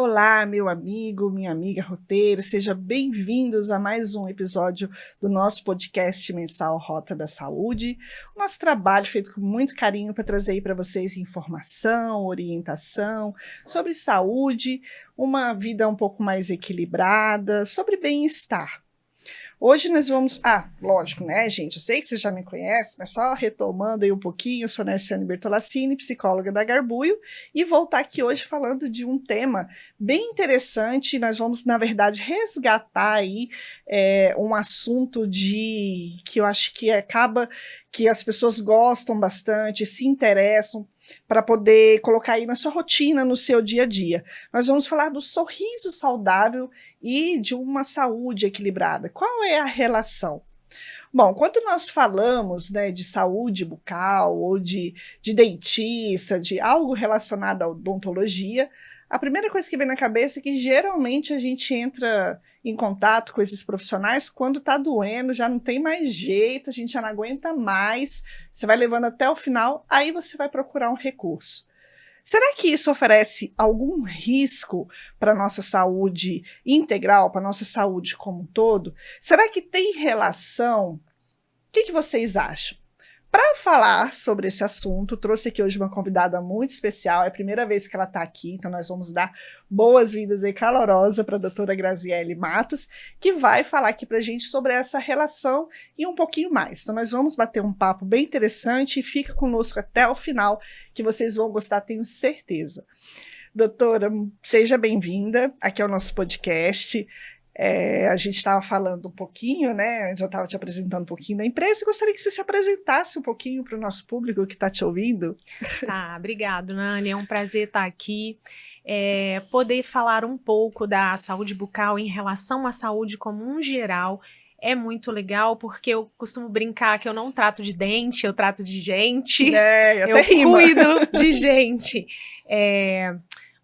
Olá, meu amigo, minha amiga roteiro, sejam bem-vindos a mais um episódio do nosso podcast mensal Rota da Saúde. O nosso trabalho feito com muito carinho para trazer aí para vocês informação, orientação sobre saúde, uma vida um pouco mais equilibrada, sobre bem-estar. Hoje nós vamos... lógico, né, gente? Eu sei que vocês já me conhecem, mas só retomando aí um pouquinho, eu sou Nerciane Bertolassini, psicóloga da Garbuio, e vou estar aqui hoje falando de um tema bem interessante. Nós vamos, na verdade, resgatar aí um assunto que eu acho que acaba que as pessoas gostam bastante, se interessam, para poder colocar aí na sua rotina, no seu dia a dia. Nós vamos falar do sorriso saudável e de uma saúde equilibrada. Qual é a relação? Bom, quando nós falamos, né, de saúde bucal ou de dentista, de algo relacionado à odontologia, a primeira coisa que vem na cabeça é que geralmente a gente entra em contato com esses profissionais quando está doendo, já não tem mais jeito, a gente já não aguenta mais, você vai levando até o final, aí você vai procurar um recurso. Será que isso oferece algum risco para a nossa saúde integral, para a nossa saúde como um todo? Será que tem relação? O que vocês acham? Para falar sobre esse assunto, trouxe aqui hoje uma convidada muito especial, é a primeira vez que ela está aqui, então nós vamos dar boas-vindas e calorosa para a doutora Graziele Matos, que vai falar aqui para a gente sobre essa relação e um pouquinho mais. Então nós vamos bater um papo bem interessante e fica conosco até o final, que vocês vão gostar, tenho certeza. Doutora, seja bem-vinda, aqui é o nosso podcast. A gente estava falando um pouquinho, né? Antes eu estava te apresentando um pouquinho da empresa e gostaria que você se apresentasse um pouquinho para o nosso público que está te ouvindo. Tá, obrigado, Nani. É um prazer estar aqui. Poder falar um pouco da saúde bucal em relação à saúde como um geral é muito legal, porque eu costumo brincar que eu não trato de dente, eu trato de gente. Até eu cuido de gente.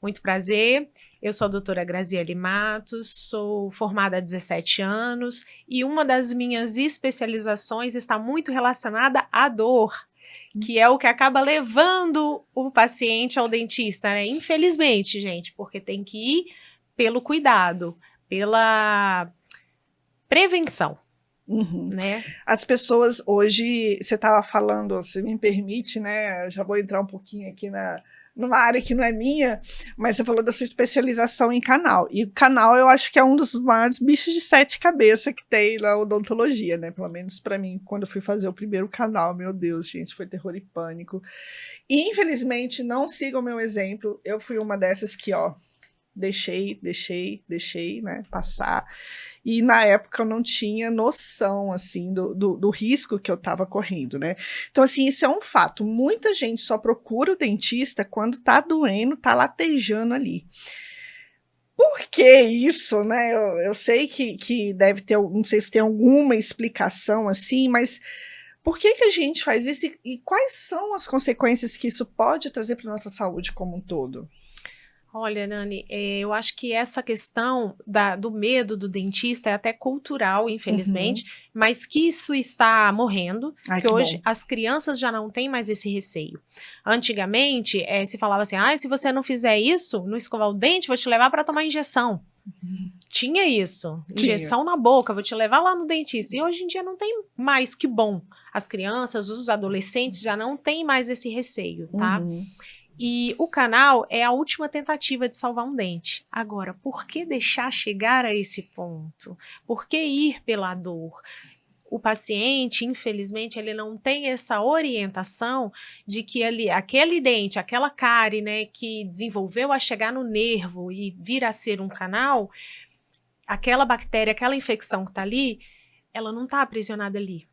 Muito prazer. Eu sou a doutora Graziele Matos, sou formada há 17 anos e uma das minhas especializações está muito relacionada à dor, que é o que acaba levando o paciente ao dentista, né? Infelizmente, gente, porque tem que ir pelo cuidado, pela prevenção. Uhum. Né? As pessoas hoje, você estava falando, se me permite, né? Eu já vou entrar um pouquinho aqui numa área que não é minha, mas você falou da sua especialização em canal. E o canal eu acho que é um dos maiores bichos de 7 cabeças que tem na odontologia, né? Pelo menos para mim, quando eu fui fazer o primeiro canal, meu Deus, gente, foi terror e pânico. E infelizmente, não sigam o meu exemplo, eu fui uma dessas que, deixei, né, passar. E na época eu não tinha noção, assim, do risco que eu estava correndo, né? Então, assim, isso é um fato. Muita gente só procura o dentista quando tá doendo, tá latejando ali. Por que isso, né? Eu sei que deve ter, não sei se tem alguma explicação assim, mas por que a gente faz isso e quais são as consequências que isso pode trazer para a nossa saúde como um todo? Olha, Nani, eu acho que essa questão do medo do dentista é até cultural, infelizmente, mas que isso está morrendo, porque hoje as crianças já não têm mais esse receio. Antigamente, se falava assim, se você não fizer isso, não escovar o dente, vou te levar para tomar injeção. Tinha isso, injeção na boca, vou te levar lá no dentista. E hoje em dia não tem mais, que bom. As crianças, os adolescentes já não têm mais esse receio, tá? E o canal é a última tentativa de salvar um dente. Agora, por que deixar chegar a esse ponto? Por que ir pela dor? O paciente, infelizmente, ele não tem essa orientação de que aquele dente, aquela cárie, né, que desenvolveu a chegar no nervo e vir a ser um canal, aquela bactéria, aquela infecção que está ali, ela não está aprisionada ali.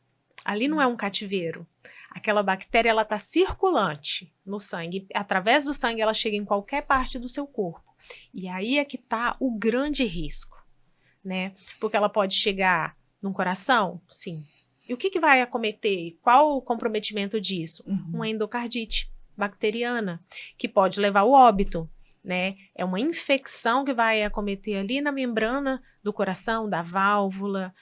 Ali não é um cativeiro. Aquela bactéria, ela está circulante no sangue. Através do sangue, ela chega em qualquer parte do seu corpo. E aí é que está o grande risco, né? Porque ela pode chegar no coração? Sim. E o que vai acometer? Qual o comprometimento disso? Uma endocardite bacteriana, que pode levar ao óbito, né? É uma infecção que vai acometer ali na membrana do coração, da válvula.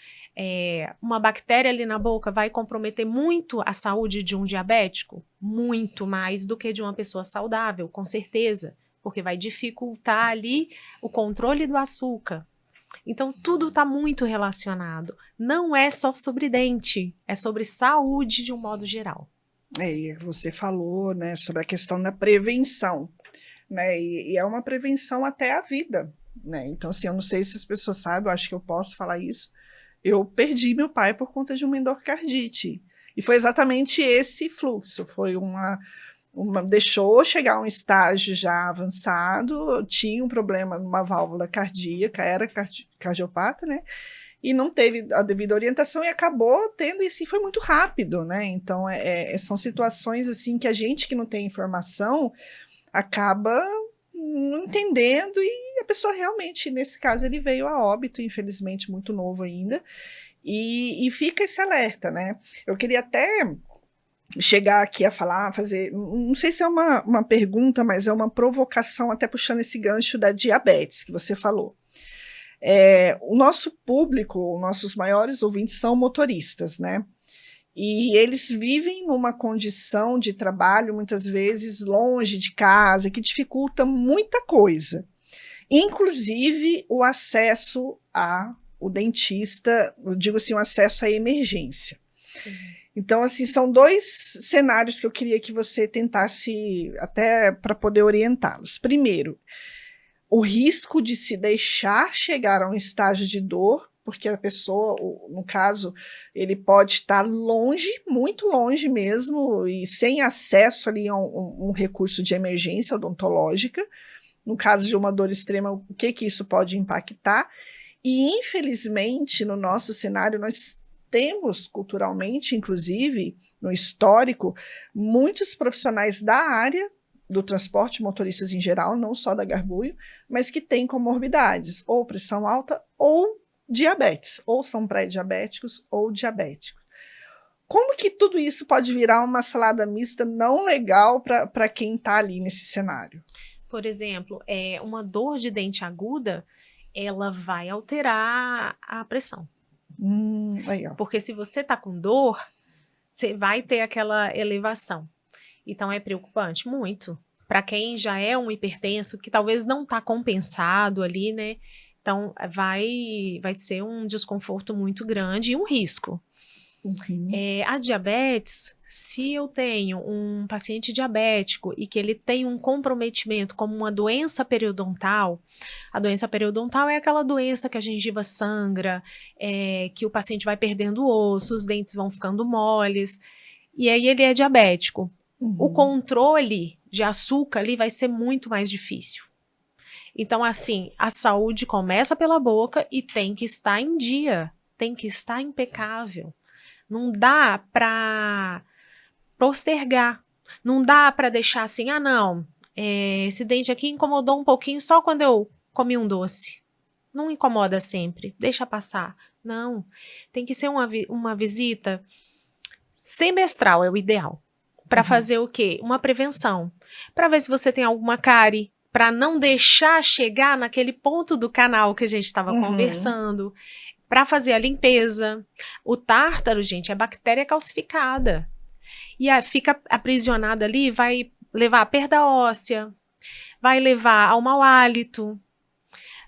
Uma bactéria ali na boca vai comprometer muito a saúde de um diabético? Muito mais do que de uma pessoa saudável, com certeza. porque vai dificultar ali o controle do açúcar. Então, tudo está muito relacionado. Não é só sobre dente, é sobre saúde de um modo geral. Você falou, né, sobre a questão da prevenção, né, e é uma prevenção até a vida, né, então assim, eu não sei se as pessoas sabem, eu acho que eu posso falar isso, eu perdi meu pai por conta de uma endocardite, e foi exatamente esse fluxo, foi deixou chegar a um estágio já avançado, tinha um problema numa válvula cardíaca, era cardiopata, né, e não teve a devida orientação e acabou tendo, e assim, foi muito rápido, né, então são situações assim que a gente que não tem informação acaba não entendendo e a pessoa realmente, nesse caso, ele veio a óbito, infelizmente muito novo ainda, e fica esse alerta, né, eu queria até chegar aqui a falar, fazer, não sei se é uma pergunta, mas é uma provocação, até puxando esse gancho da diabetes que você falou. O nosso público, nossos maiores ouvintes são motoristas, né? E eles vivem numa condição de trabalho, muitas vezes, longe de casa, que dificulta muita coisa. Inclusive o acesso ao dentista, eu digo assim, o acesso à emergência. Sim. Então, assim, são 2 cenários que eu queria que você tentasse, até para poder orientá-los. Primeiro, o risco de se deixar chegar a um estágio de dor, porque a pessoa, no caso, ele pode estar longe, muito longe mesmo, e sem acesso ali a um recurso de emergência odontológica. No caso de uma dor extrema, o que isso pode impactar? E, infelizmente, no nosso cenário, nós temos culturalmente, inclusive, no histórico, muitos profissionais da área do transporte, motoristas em geral, não só da Garbuio, mas que têm comorbidades, ou pressão alta, ou diabetes, ou são pré-diabéticos ou diabéticos. Como que tudo isso pode virar uma salada mista não legal para quem está ali nesse cenário? Por exemplo, uma dor de dente aguda, ela vai alterar a pressão. Aí, ó. Porque se você está com dor, você vai ter aquela elevação. Então é preocupante muito. Para quem já é um hipertenso, que talvez não está compensado ali, né? Então vai ser um desconforto muito grande e um risco. Uhum. A diabetes, se eu tenho um paciente diabético e que ele tem um comprometimento como uma doença periodontal, a doença periodontal é aquela doença que a gengiva sangra, que o paciente vai perdendo osso, os dentes vão ficando moles, e aí ele é diabético. Uhum. O controle de açúcar ali vai ser muito mais difícil. Então, assim, a saúde começa pela boca e tem que estar em dia, tem que estar impecável. Não dá para postergar, não dá para deixar assim, não, esse dente aqui incomodou um pouquinho só quando eu comi um doce. Não incomoda sempre, deixa passar. Não, tem que ser uma visita semestral, é o ideal. Para fazer o quê? Uma prevenção. Para ver se você tem alguma cárie, para não deixar chegar naquele ponto do canal que a gente estava conversando. Para fazer a limpeza. O tártaro, gente, é bactéria calcificada. E fica aprisionada ali, vai levar a perda óssea, vai levar ao mau hálito,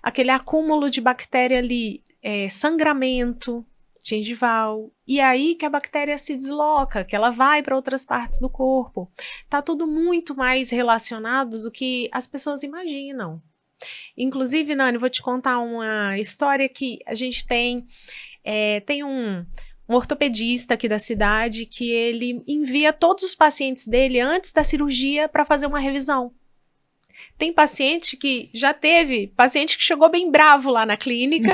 aquele acúmulo de bactéria ali, sangramento gengival. E aí que a bactéria se desloca, que ela vai para outras partes do corpo. Tá tudo muito mais relacionado do que as pessoas imaginam. Inclusive, Nani, vou te contar uma história que a gente tem um ortopedista aqui da cidade que ele envia todos os pacientes dele antes da cirurgia para fazer uma revisão. Tem paciente que paciente que chegou bem bravo lá na clínica,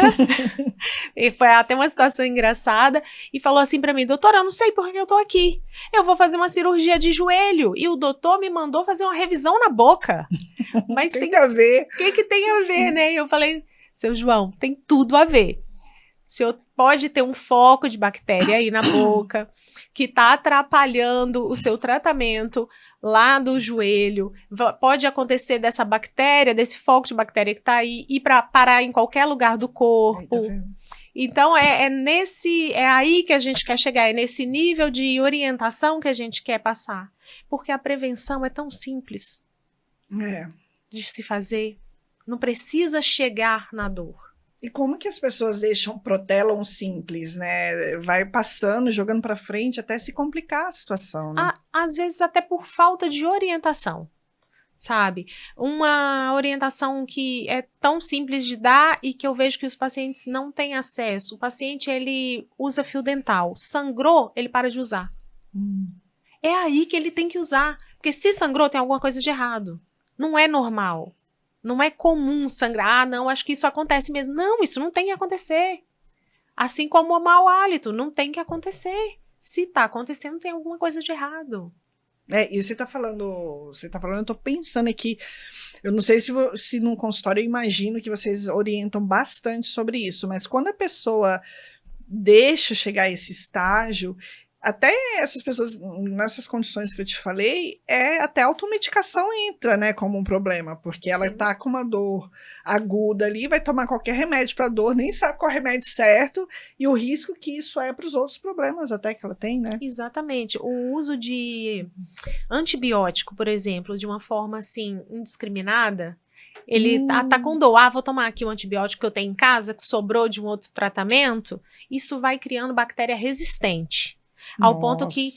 e foi até uma situação engraçada, e falou assim para mim, doutora, eu não sei por que eu tô aqui, eu vou fazer uma cirurgia de joelho, e o doutor me mandou fazer uma revisão na boca. Mas tem a ver. O que tem a ver, né? E eu falei, seu João, tem tudo a ver. O senhor pode ter um foco de bactéria aí na boca, que está atrapalhando o seu tratamento lá do joelho. Pode acontecer dessa bactéria, desse foco de bactéria que está aí, ir para parar em qualquer lugar do corpo. Então, é aí que a gente quer chegar, é nesse nível de orientação que a gente quer passar. Porque a prevenção é tão simples. de se fazer. Não precisa chegar na dor. E como que as pessoas protelam simples, né? Vai passando, jogando para frente, até se complicar a situação, né? Às vezes até por falta de orientação, sabe? Uma orientação que é tão simples de dar e que eu vejo que os pacientes não têm acesso. O paciente, ele usa fio dental. Sangrou, ele para de usar. É aí que ele tem que usar. Porque se sangrou, tem alguma coisa de errado. Não é normal. Não é comum sangrar. Não, acho que isso acontece mesmo. Não, isso não tem que acontecer. Assim como o mau hálito, não tem que acontecer. Se tá acontecendo, tem alguma coisa de errado. E você tá falando, eu tô pensando aqui, eu não sei se num consultório eu imagino que vocês orientam bastante sobre isso, mas quando a pessoa deixa chegar a esse estágio, até essas pessoas, nessas condições que eu te falei, até a automedicação entra, né, como um problema, porque Sim. ela tá com uma dor aguda ali, vai tomar qualquer remédio para dor, nem sabe qual é o remédio certo, e o risco que isso é para os outros problemas até que ela tem, né? Exatamente. O uso de antibiótico, por exemplo, de uma forma assim, indiscriminada, ele tá com dor, vou tomar aqui o antibiótico que eu tenho em casa, que sobrou de um outro tratamento, isso vai criando bactéria resistente. Ao ponto que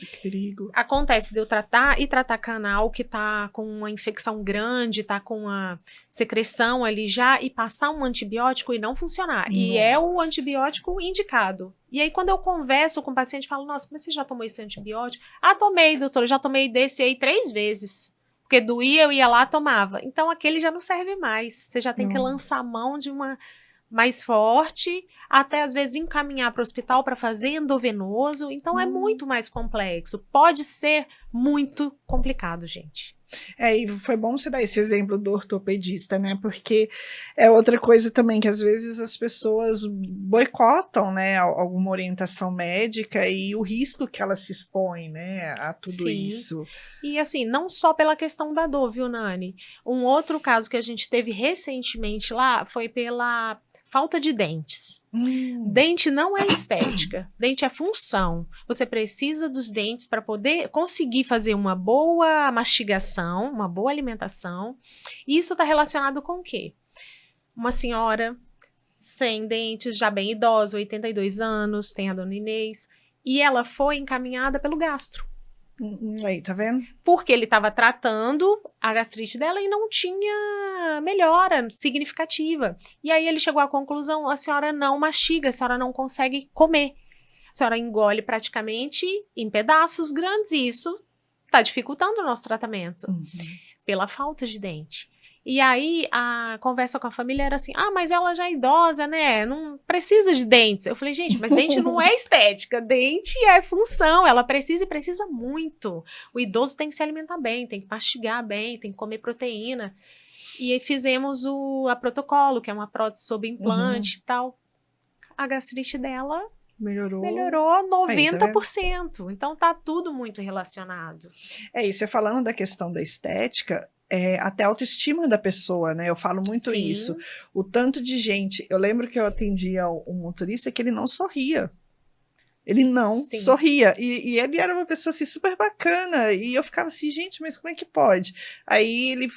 acontece de eu tratar canal que tá com uma infecção grande, tá com uma secreção ali já, e passar um antibiótico e não funcionar. E é o antibiótico indicado. E aí, quando eu converso com o paciente, falo, nossa, mas você já tomou esse antibiótico? Tomei, doutora, já tomei desse aí 3 vezes. Porque doía, eu ia lá, tomava. Então, aquele já não serve mais. Você já tem que lançar a mão de uma mais forte, até às vezes encaminhar para o hospital para fazer endovenoso, então é muito mais complexo, pode ser muito complicado, gente. E foi bom você dar esse exemplo do ortopedista, né, porque é outra coisa também, que às vezes as pessoas boicotam, né, alguma orientação médica e o risco que ela se expõe, né, a tudo Sim. isso. E assim, não só pela questão da dor, viu, Nani? Um outro caso que a gente teve recentemente lá foi pela falta de dentes. Dente não é estética, dente é função. Você precisa dos dentes para poder conseguir fazer uma boa mastigação, uma boa alimentação. E isso está relacionado com o quê? Uma senhora sem dentes, já bem idosa, 82 anos, tem a dona Inês, e ela foi encaminhada pelo gastro. Aí, tá vendo? Porque ele estava tratando a gastrite dela e não tinha melhora significativa. E aí ele chegou à conclusão, a senhora não mastiga, a senhora não consegue comer. A senhora engole praticamente em pedaços grandes e isso está dificultando o nosso tratamento. Pela falta de dente. E aí, a conversa com a família era assim, mas ela já é idosa, né, não precisa de dentes. Eu falei, gente, mas dente não é estética, dente é função, ela precisa e precisa muito. O idoso tem que se alimentar bem, tem que mastigar bem, tem que comer proteína. E aí fizemos a protocolo, que é uma prótese sob implante e tal. A gastrite dela melhorou 90%. Então tá tudo muito relacionado. E você falando da questão da estética, até a autoestima da pessoa, né? Eu falo muito Sim. isso. O tanto de gente... Eu lembro que eu atendia um motorista que ele não sorria. Ele não Sim. sorria. E ele era uma pessoa assim, super bacana. E eu ficava assim, gente, mas como é que pode? Aí ele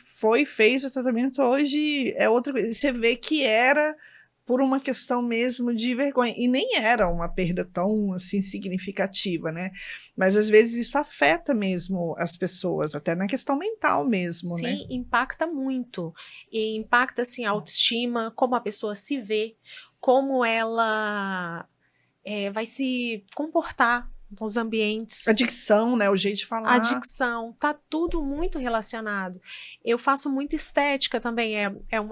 fez o tratamento. Hoje é outra coisa. Você vê que era por uma questão mesmo de vergonha. E nem era uma perda tão, assim, significativa, né? Mas, às vezes, isso afeta mesmo as pessoas, até na questão mental mesmo, Sim, né? Sim, impacta muito. E impacta, assim, a autoestima, como a pessoa se vê, como ela vai se comportar nos ambientes. A dicção, né? O jeito de falar. A dicção, tá tudo muito relacionado. Eu faço muita estética também,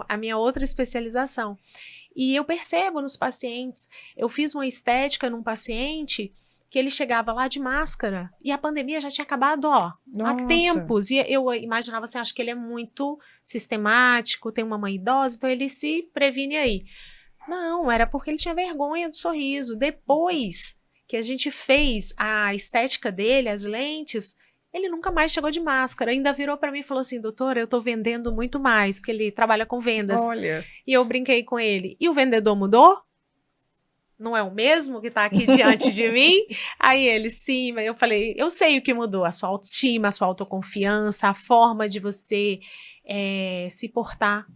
a minha outra especialização. E eu percebo nos pacientes, eu fiz uma estética num paciente que ele chegava lá de máscara e a pandemia já tinha acabado, há tempos. E eu imaginava assim, acho que ele é muito sistemático, tem uma mãe idosa, então ele se previne aí. Não, era porque ele tinha vergonha do sorriso. Depois que a gente fez a estética dele, as lentes, ele nunca mais chegou de máscara, ainda virou para mim e falou assim, doutora, eu tô vendendo muito mais, porque ele trabalha com vendas. Olha. E eu brinquei com ele, e o vendedor mudou? Não é o mesmo que tá aqui diante de mim? Aí ele, sim, eu falei, eu sei o que mudou, a sua autoestima, a sua autoconfiança, a forma de você se portar.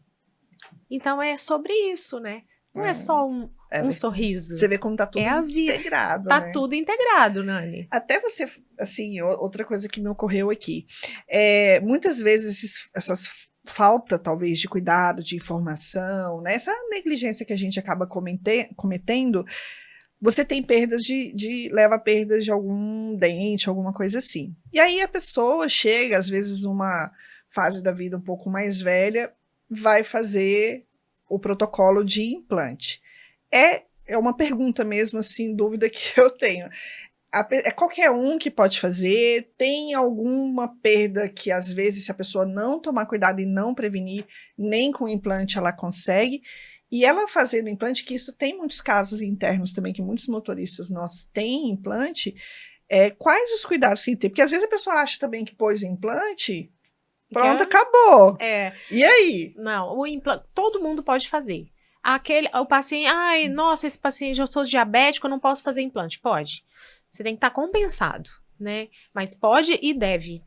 Então, é sobre isso, né? Não é só um sorriso. Você vê como tá tudo integrado, tá né? tudo integrado, Nani. Até você, assim, outra coisa que me ocorreu aqui. Muitas vezes essas falta, talvez, de cuidado, de informação, né? Essa negligência que a gente acaba cometendo, você tem perdas leva a perdas de algum dente, alguma coisa assim. E aí a pessoa chega, às vezes, numa fase da vida um pouco mais velha, vai fazer o protocolo de implante. É uma pergunta mesmo, assim, dúvida que eu tenho. É qualquer um que pode fazer? Tem alguma perda que, às vezes, se a pessoa não tomar cuidado e não prevenir, nem com o implante ela consegue? E ela fazendo implante, que isso tem muitos casos internos também, que muitos motoristas nossos têm implante, quais os cuidados que tem? Porque às vezes a pessoa acha também que pôs o implante, pronto, acabou. E aí? Não, o implante, todo mundo pode fazer. O paciente, nossa, esse paciente, eu sou diabético, eu não posso fazer implante. Pode. Você tem que estar compensado, né? Mas pode e deve.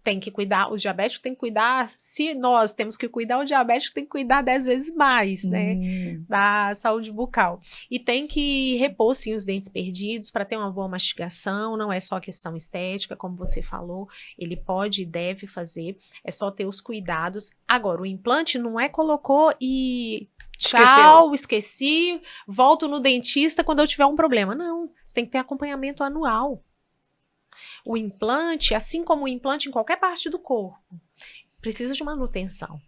Tem que cuidar, o diabético tem que cuidar, se nós temos que cuidar, o diabético tem que cuidar 10 vezes mais, né? Da saúde bucal. E tem que repor, sim, os dentes perdidos para ter uma boa mastigação, não é só questão estética, como você falou, ele pode e deve fazer, é só ter os cuidados. Agora, o implante não é colocou e... Tchau, esqueci, volto no dentista quando eu tiver um problema. Não, você tem que ter acompanhamento anual. O implante, assim como o implante em qualquer parte do corpo, precisa de manutenção.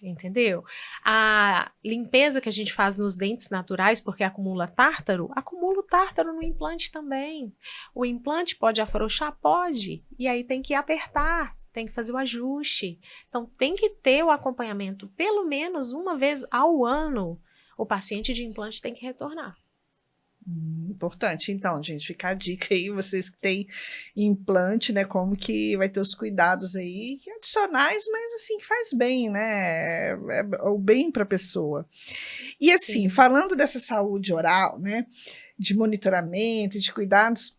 Entendeu? A limpeza que a gente faz nos dentes naturais, porque acumula o tártaro no implante também. O implante pode afrouxar? Pode. E aí tem que apertar. Tem que fazer o ajuste. Então, tem que ter o acompanhamento. Pelo menos uma vez ao ano, o paciente de implante tem que retornar. Importante. Então, gente, fica a dica aí, vocês que têm implante, né, como que vai ter os cuidados aí, adicionais, mas assim, faz bem, né, é o bem para a pessoa. E assim, sim, falando dessa saúde oral, né, de monitoramento, de cuidados,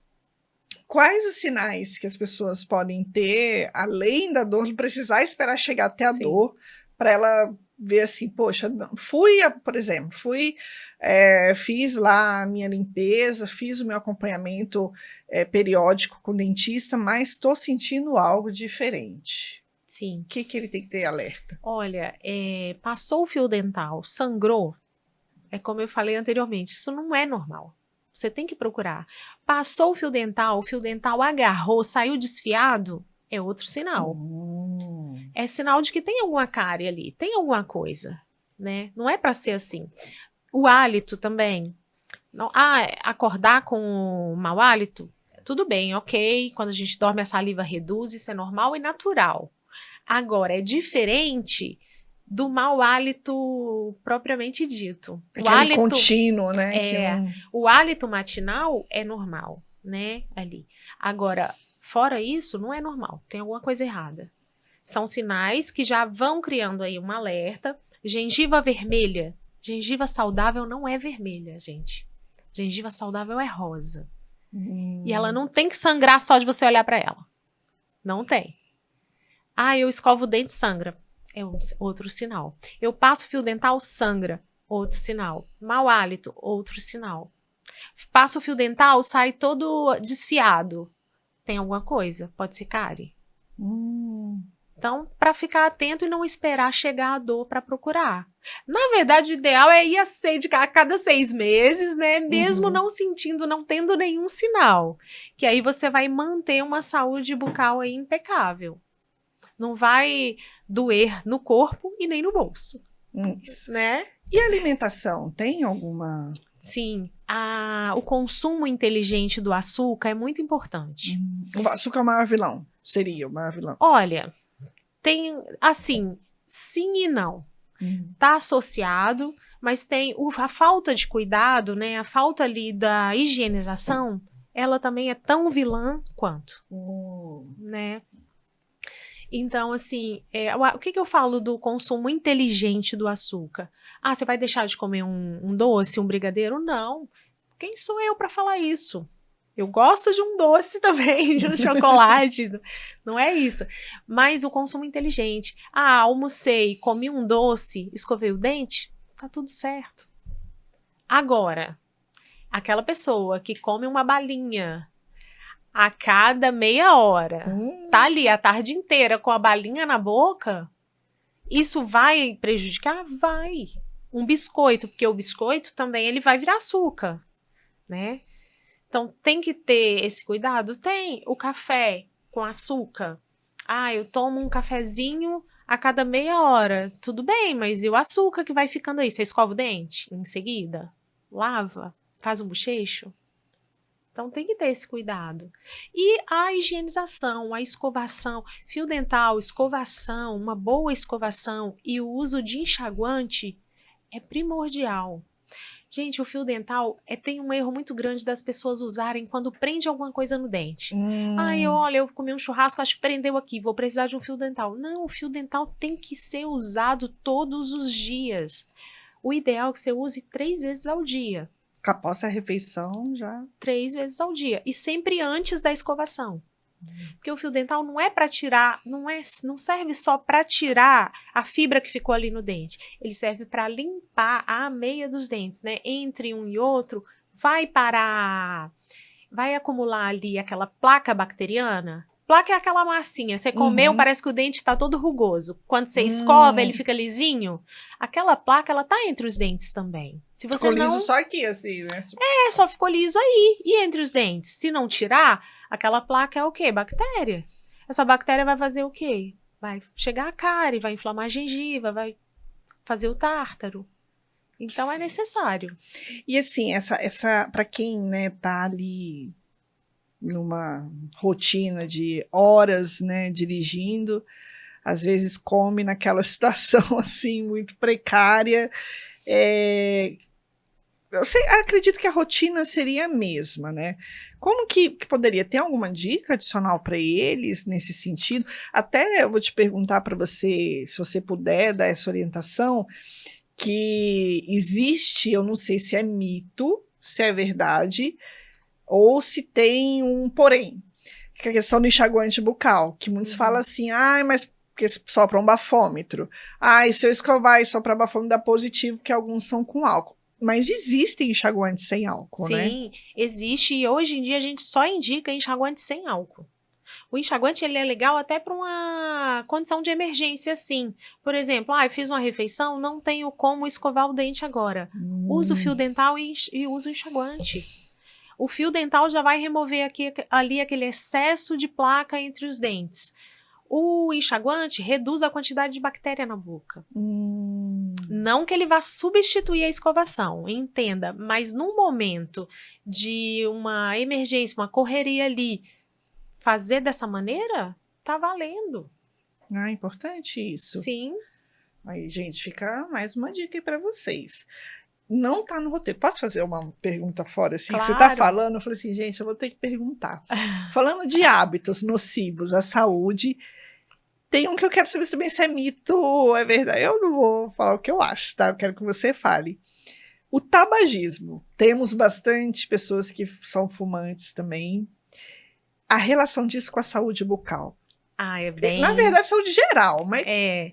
quais os sinais que as pessoas podem ter, além da dor, não precisar esperar chegar até a dor, para ela ver assim, poxa, por exemplo, fiz lá a minha limpeza, fiz o meu acompanhamento periódico com o dentista, mas estou sentindo algo diferente. Sim. O que ele tem que ter alerta? Olha, passou o fio dental, sangrou, é como eu falei anteriormente, isso não é normal. Você tem que procurar. Passou o fio dental agarrou, saiu desfiado, é outro sinal. É sinal de que tem alguma cárie ali, tem alguma coisa, né? Não é para ser assim. O hálito também. Não, acordar com mau hálito, tudo bem, ok. Quando a gente dorme, a saliva reduz, isso é normal e natural. Agora, é diferente do mau hálito propriamente dito. O hálito contínuo, né? O hálito matinal é normal, né? Ali. Agora, fora isso, não é normal. Tem alguma coisa errada. São sinais que já vão criando aí um alerta. Gengiva vermelha. Gengiva saudável não é vermelha, gente. Gengiva saudável é rosa. E ela não tem que sangrar só de você olhar para ela. Não tem. Eu escovo o dente, sangra. É outro sinal. Eu passo fio dental, sangra. Outro sinal. Mau hálito, outro sinal. Passo o fio dental, sai todo desfiado. Tem alguma coisa? Pode ser cárie. Então, para ficar atento e não esperar chegar a dor para procurar. Na verdade, o ideal é ir a cada 6 meses, né? Mesmo não sentindo, não tendo nenhum sinal. Que aí você vai manter uma saúde bucal aí impecável. Não vai doer no corpo e nem no bolso. Isso. Né? E a alimentação, tem alguma... Sim, o consumo inteligente do açúcar é muito importante. O açúcar é o maior vilão? Seria o maior vilão? Olha, tem, assim, sim e não. Tá associado, mas tem a falta de cuidado, né? A falta ali da higienização, ela também é tão vilã quanto, né? Então, assim, o que eu falo do consumo inteligente do açúcar? Você vai deixar de comer um doce, um brigadeiro? Não. Quem sou eu para falar isso? Eu gosto de um doce também, de um chocolate, não é isso. Mas o consumo inteligente. Almocei, comi um doce, escovei o dente, tá tudo certo. Agora, aquela pessoa que come uma balinha a cada meia hora, tá ali a tarde inteira com a balinha na boca, isso vai prejudicar? Vai. Um biscoito, porque o biscoito também ele vai virar açúcar, né? Então, tem que ter esse cuidado? Tem. O café com açúcar. Eu tomo um cafezinho a cada meia hora. Tudo bem, mas e o açúcar que vai ficando aí? Você escova o dente em seguida? Lava? Faz um bochecho? Então, tem que ter esse cuidado. E a higienização, a escovação, fio dental, escovação, uma boa escovação e o uso de enxaguante é primordial. Gente, o fio dental tem um erro muito grande das pessoas usarem quando prende alguma coisa no dente. Olha, eu comi um churrasco, acho que prendeu aqui, vou precisar de um fio dental. Não, o fio dental tem que ser usado todos os dias. O ideal é que você use 3 vezes ao dia. Após a refeição, já... 3 vezes ao dia. E sempre antes da escovação. Porque o fio dental não é para tirar, não serve só para tirar a fibra que ficou ali no dente. Ele serve para limpar a meia dos dentes, né? Entre um e outro, vai acumular ali aquela placa bacteriana. Placa é aquela massinha, você comeu, parece que o dente está todo rugoso. Quando você escova, ele fica lisinho. Aquela placa, ela tá entre os dentes também. Se você ficou liso só aqui, assim, né? Só ficou liso aí. E entre os dentes? Se não tirar, aquela placa é o quê? Bactéria. Essa bactéria vai fazer o quê? Vai chegar a cárie, vai inflamar a gengiva, vai fazer o tártaro. Então, sim, é necessário. E assim, essa para quem, né, tá ali numa rotina de horas, né, dirigindo, às vezes come naquela situação assim muito precária. Eu acredito que a rotina seria a mesma, né? Como que poderia ter alguma dica adicional para eles nesse sentido? Até eu vou te perguntar para você, se você puder dar essa orientação, que existe, eu não sei se é mito, se é verdade, ou se tem um porém, que é a questão do enxaguante bucal, que muitos falam assim, mas porque sopra um bafômetro. E se eu escovar e soprar bafômetro dá positivo, que alguns são com álcool. Mas existem enxaguantes sem álcool, sim, né? Sim, existe, e hoje em dia a gente só indica enxaguante sem álcool. O enxaguante ele é legal até para uma condição de emergência, assim. Por exemplo, eu fiz uma refeição, não tenho como escovar o dente agora. Uso o fio dental e uso o enxaguante. O fio dental já vai remover ali aquele excesso de placa entre os dentes. O enxaguante reduz a quantidade de bactéria na boca. Não que ele vá substituir a escovação, entenda, mas num momento de uma emergência, uma correria ali, fazer dessa maneira, tá valendo. Importante isso. Sim. Aí, gente, fica mais uma dica aí para vocês. Não tá no roteiro. Posso fazer uma pergunta fora? Assim, claro. Você tá falando, eu falei assim, gente, eu vou ter que perguntar. Falando de hábitos nocivos à saúde, tem um que eu quero saber também se é mito ou é verdade. Eu não vou falar o que eu acho, tá? Eu quero que você fale. O tabagismo. Temos bastante pessoas que são fumantes também. A relação disso com a saúde bucal. É bem... Na verdade, saúde geral, mas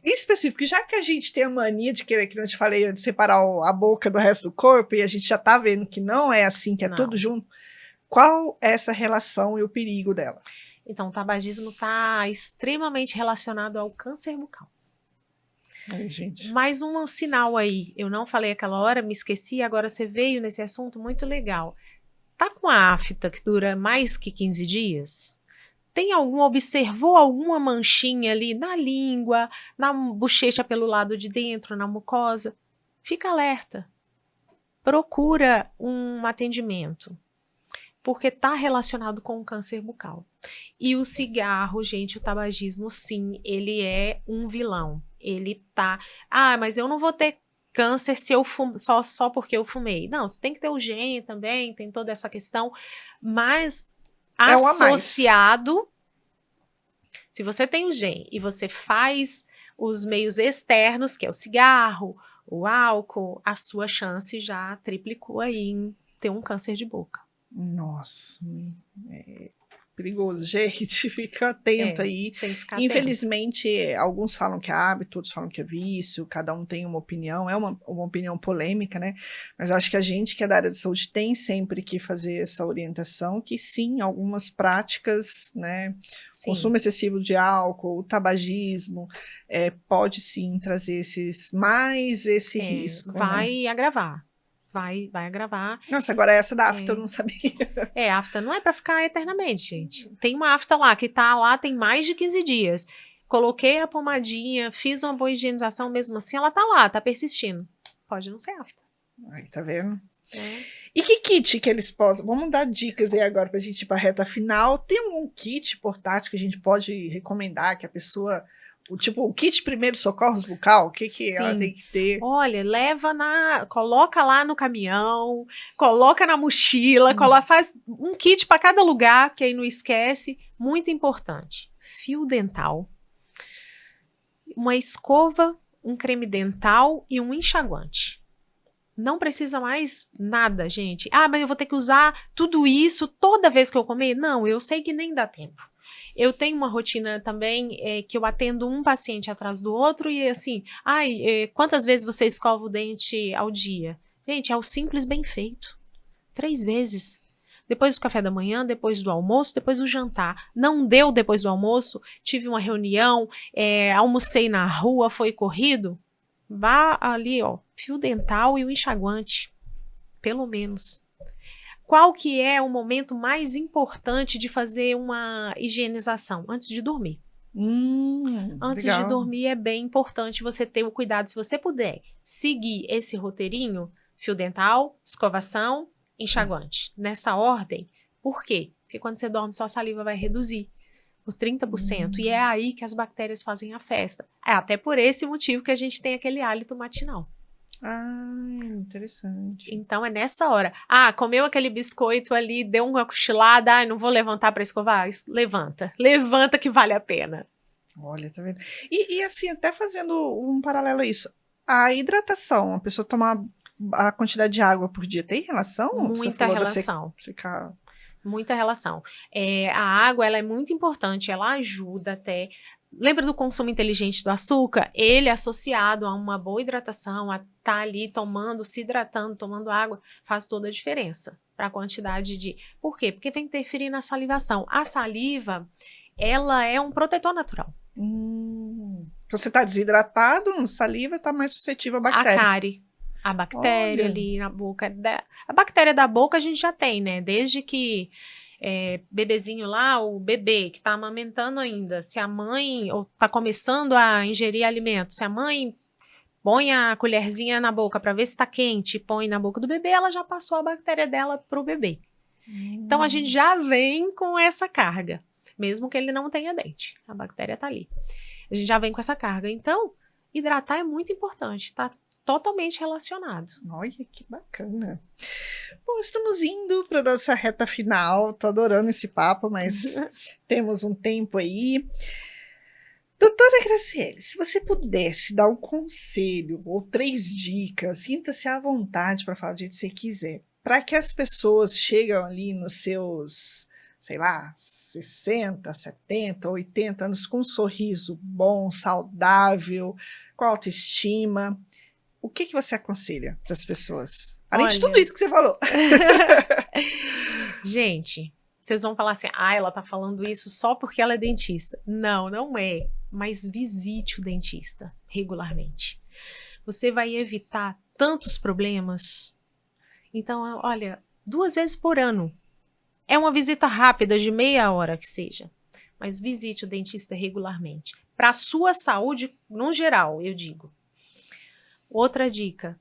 específico, já que a gente tem a mania de querer, que eu te falei, de separar a boca do resto do corpo, e a gente já tá vendo que não é assim, que é tudo junto, qual é essa relação e o perigo dela? Então, o tabagismo está extremamente relacionado ao câncer bucal. Gente. Mais um sinal aí, eu não falei aquela hora, me esqueci, agora você veio nesse assunto, muito legal. Tá com a afta que dura mais que 15 dias? Observou alguma manchinha ali na língua, na bochecha pelo lado de dentro, na mucosa? Fica alerta. Procura um atendimento, porque está relacionado com o câncer bucal. E o cigarro, gente, o tabagismo, sim, ele é um vilão. Ele tá... mas eu não vou ter câncer se eu só porque eu fumei. Não, você tem que ter o gene também, tem toda essa questão, mas associado, se você tem o gene e você faz os meios externos, que é o cigarro, o álcool, a sua chance já triplicou aí em ter um câncer de boca. Nossa, perigoso, gente, fica atento aí. Tem que ficar Infelizmente, atento. Alguns falam que é hábito, outros falam que é vício, cada um tem uma opinião, é uma opinião polêmica, né? Mas acho que a gente que é da área de saúde tem sempre que fazer essa orientação, que sim, algumas práticas, né? Sim. Consumo excessivo de álcool, o tabagismo, pode sim trazer esse risco. Vai agravar. Vai agravar. Nossa, agora essa da afta eu não sabia. Afta não é para ficar eternamente, gente. Tem uma afta lá que tá lá tem mais de 15 dias. Coloquei a pomadinha, fiz uma boa higienização, mesmo assim ela tá lá, tá persistindo. Pode não ser afta. Aí, tá vendo? E que kit que eles possam... Vamos dar dicas aí agora pra gente ir pra reta final. Tem algum kit portátil que a gente pode recomendar que a pessoa... o kit primeiro socorros bucal, o que ela tem que ter? Olha, coloca lá no caminhão, coloca na mochila, faz um kit para cada lugar, que aí não esquece. Muito importante. Fio dental, uma escova, um creme dental e um enxaguante. Não precisa mais nada, gente. Mas eu vou ter que usar tudo isso toda vez que eu comer? Não, eu sei que nem dá tempo. Eu tenho uma rotina também que eu atendo um paciente atrás do outro e assim, quantas vezes você escova o dente ao dia? Gente, é o simples bem feito. 3 vezes. Depois do café da manhã, depois do almoço, depois do jantar. Não deu depois do almoço, tive uma reunião, almocei na rua, foi corrido. Vá ali, fio dental e o enxaguante. Pelo menos. Qual que é o momento mais importante de fazer uma higienização? Antes de dormir. Antes legal. de dormir é bem importante você ter o cuidado, se você puder, seguir esse roteirinho, fio dental, escovação, enxaguante. Nessa ordem. Por quê? Porque quando você dorme, sua saliva vai reduzir por 30%. E é aí que as bactérias fazem a festa. É até por esse motivo que a gente tem aquele hálito matinal. Interessante. Então é nessa hora. Comeu aquele biscoito ali, deu uma cochilada, não vou levantar para escovar. Levanta que vale a pena. Olha, tá vendo? E assim, até fazendo um paralelo a isso, a hidratação, a pessoa tomar a quantidade de água por dia, tem relação? Muita relação. Muita relação. A água, ela é muito importante, ela ajuda até... Lembra do consumo inteligente do açúcar? Ele associado a uma boa hidratação, a estar ali se hidratando, tomando água, faz toda a diferença para a quantidade de... Por quê? Porque vai interferir na salivação. A saliva, ela é um protetor natural. Você está desidratado, saliva está mais suscetível à bactéria. A cárie. A bactéria ali na boca. A bactéria da boca a gente já tem, né? Desde que... bebezinho lá, o bebê que está amamentando ainda, se a mãe ou está começando a ingerir alimento, se a mãe põe a colherzinha na boca para ver se está quente, põe na boca do bebê, ela já passou a bactéria dela para o bebê. Então a gente já vem com essa carga, mesmo que ele não tenha dente, a bactéria está ali. A gente já vem com essa carga. Então, hidratar é muito importante, tá totalmente relacionado. Olha que bacana. Bom, estamos indo para nossa reta final. Tô adorando esse papo, mas temos um tempo aí. Doutora Graciele, se você pudesse dar um conselho ou 3 dicas, sinta-se à vontade para falar do jeito que você quiser, para que as pessoas chegam ali nos seus, sei lá, 60, 70, 80 anos com um sorriso bom, saudável, com autoestima. O que você aconselha para as pessoas? Além de tudo isso que você falou. Gente, vocês vão falar assim, ela tá falando isso só porque ela é dentista. Não, não é. Mas visite o dentista regularmente. Você vai evitar tantos problemas. Então, olha, 2 vezes por ano. É uma visita rápida de meia hora que seja. Mas visite o dentista regularmente. Para a sua saúde, no geral, eu digo. Outra dica,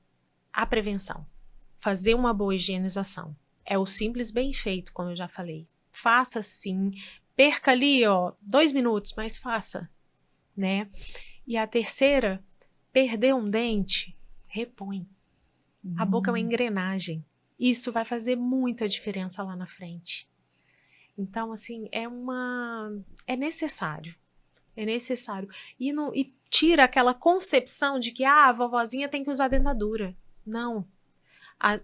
a prevenção. Fazer uma boa higienização. É o simples bem feito, como eu já falei. Faça sim. Perca ali, 2 minutos, mas faça. Né? E a terceira, perder um dente, repõe. A boca é uma engrenagem. Isso vai fazer muita diferença lá na frente. Então, assim, é necessário. É necessário. E tira aquela concepção de que a vovozinha tem que usar dentadura. Não.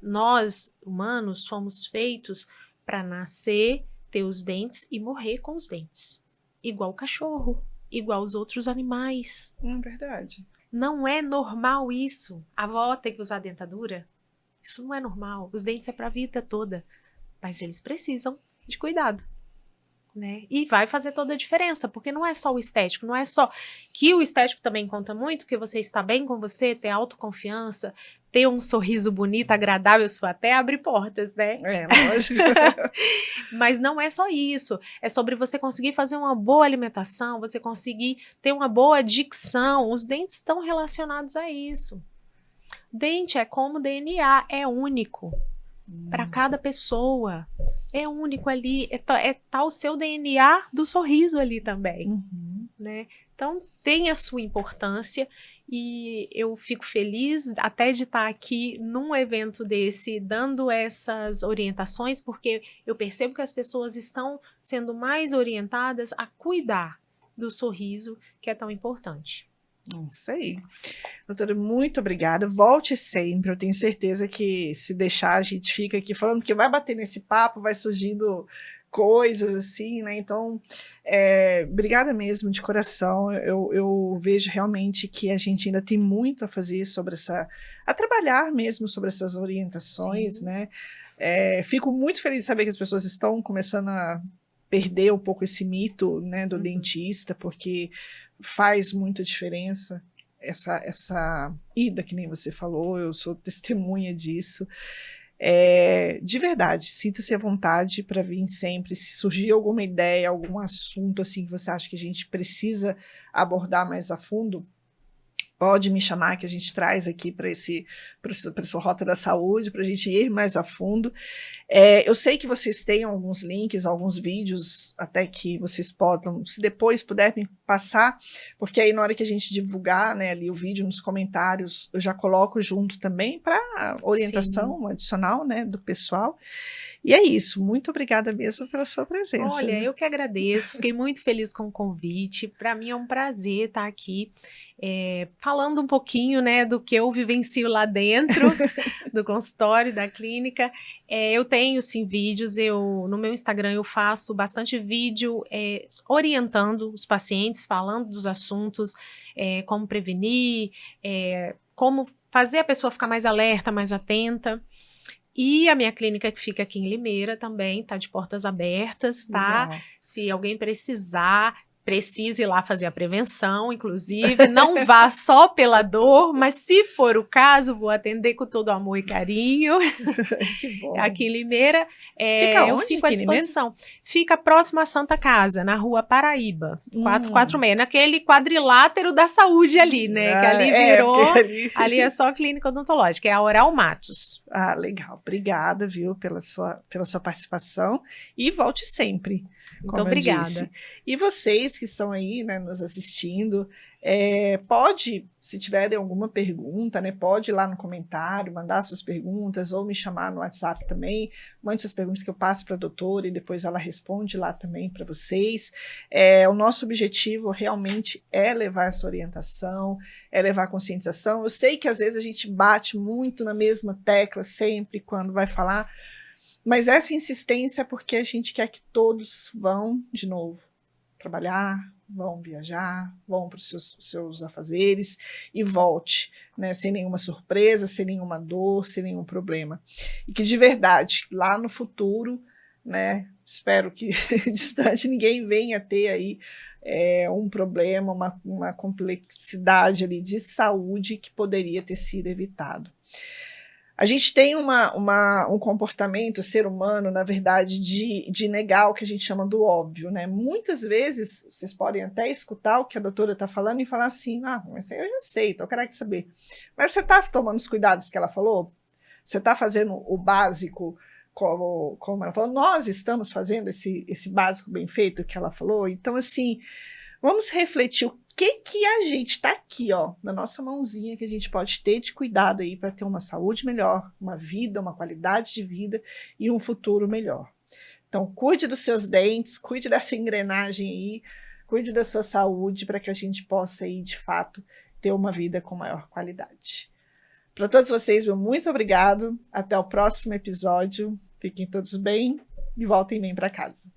Nós, humanos, somos feitos para nascer, ter os dentes e morrer com os dentes. Igual o cachorro, igual os outros animais. É verdade. Não é normal isso. A avó tem que usar dentadura? Isso não é normal. Os dentes é para a vida toda. Mas eles precisam de cuidado. Né? E vai fazer toda a diferença, porque não é só o estético, não é só que o estético também conta muito, porque você está bem com você, ter autoconfiança, ter um sorriso bonito, agradável, isso até abre portas, né? É, lógico. Mas não é só isso, é sobre você conseguir fazer uma boa alimentação, você conseguir ter uma boa dicção, os dentes estão relacionados a isso. Dente é como DNA, é único para cada pessoa. É único ali, tá o seu DNA do sorriso ali também, né? Então tem a sua importância e eu fico feliz até de estar aqui num evento desse, dando essas orientações, porque eu percebo que as pessoas estão sendo mais orientadas a cuidar do sorriso, que é tão importante. Não sei. Doutora, muito obrigada. Volte sempre. Eu tenho certeza que se deixar, a gente fica aqui falando que vai bater nesse papo, vai surgindo coisas assim, né? Então, obrigada mesmo, de coração. Eu vejo realmente que a gente ainda tem muito a fazer sobre a trabalhar mesmo sobre essas orientações, sim, né? Fico muito feliz de saber que as pessoas estão começando a perder um pouco esse mito, né, do dentista, porque faz muita diferença essa ida, que nem você falou, eu sou testemunha disso. De verdade, sinta-se à vontade para vir sempre. Se surgir alguma ideia, algum assunto assim que você acha que a gente precisa abordar mais a fundo, pode me chamar, que a gente traz aqui para essa Rota da Saúde, para a gente ir mais a fundo. Eu sei que vocês têm alguns links, alguns vídeos, até que vocês possam, se depois puderem passar, porque aí na hora que a gente divulgar, né, ali o vídeo nos comentários, eu já coloco junto também para orientação, sim, adicional, né, do pessoal. E é isso, muito obrigada mesmo pela sua presença. Olha, eu que agradeço, fiquei muito feliz com o convite, para mim é um prazer estar aqui falando um pouquinho, né, do que eu vivencio lá dentro do consultório, da clínica. Eu tenho sim vídeos, no meu Instagram eu faço bastante vídeo orientando os pacientes, falando dos assuntos, como prevenir, como fazer a pessoa ficar mais alerta, mais atenta. E a minha clínica, que fica aqui em Limeira, também está de portas abertas, tá? Legal. Se alguém precisar, precise ir lá fazer a prevenção, inclusive. Não vá só pela dor, mas se for o caso, vou atender com todo amor e carinho. Que bom. Aqui em Limeira, fica eu onde, fico à disposição. Fica próximo à Santa Casa, na Rua Paraíba, 446, naquele quadrilátero da saúde ali, né? Que ali virou, ali é só a clínica odontológica, é a Oral Matos. Ah, legal. Obrigada, viu, pela sua participação, e volte sempre. Muito obrigada. E vocês que estão aí, né, nos assistindo, pode, se tiverem alguma pergunta, né, pode ir lá no comentário, mandar suas perguntas, ou me chamar no WhatsApp também, mande suas perguntas que eu passo para a doutora e depois ela responde lá também para vocês. O nosso objetivo realmente é levar essa orientação, é levar a conscientização. Eu sei que às vezes a gente bate muito na mesma tecla sempre quando vai falar, mas essa insistência é porque a gente quer que todos vão, de novo, trabalhar, vão viajar, vão para os seus afazeres e volte, né, sem nenhuma surpresa, sem nenhuma dor, sem nenhum problema. E que de verdade, lá no futuro, né, espero que distante ninguém venha ter aí um problema, uma complexidade ali de saúde que poderia ter sido evitado. A gente tem um comportamento, ser humano, na verdade, de negar o que a gente chama do óbvio, né? Muitas vezes, vocês podem até escutar o que a doutora está falando e falar assim, mas eu já sei, então eu quero saber. Mas você está tomando os cuidados que ela falou? Você está fazendo o básico como ela falou? Nós estamos fazendo esse básico bem feito que ela falou? Então, assim, vamos refletir o que a gente está aqui, ó, na nossa mãozinha, que a gente pode ter de cuidado aí para ter uma saúde melhor, uma vida, uma qualidade de vida e um futuro melhor. Então, cuide dos seus dentes, cuide dessa engrenagem aí, cuide da sua saúde para que a gente possa aí, de fato, ter uma vida com maior qualidade. Para todos vocês, meu muito obrigado. Até o próximo episódio. Fiquem todos bem e voltem bem para casa.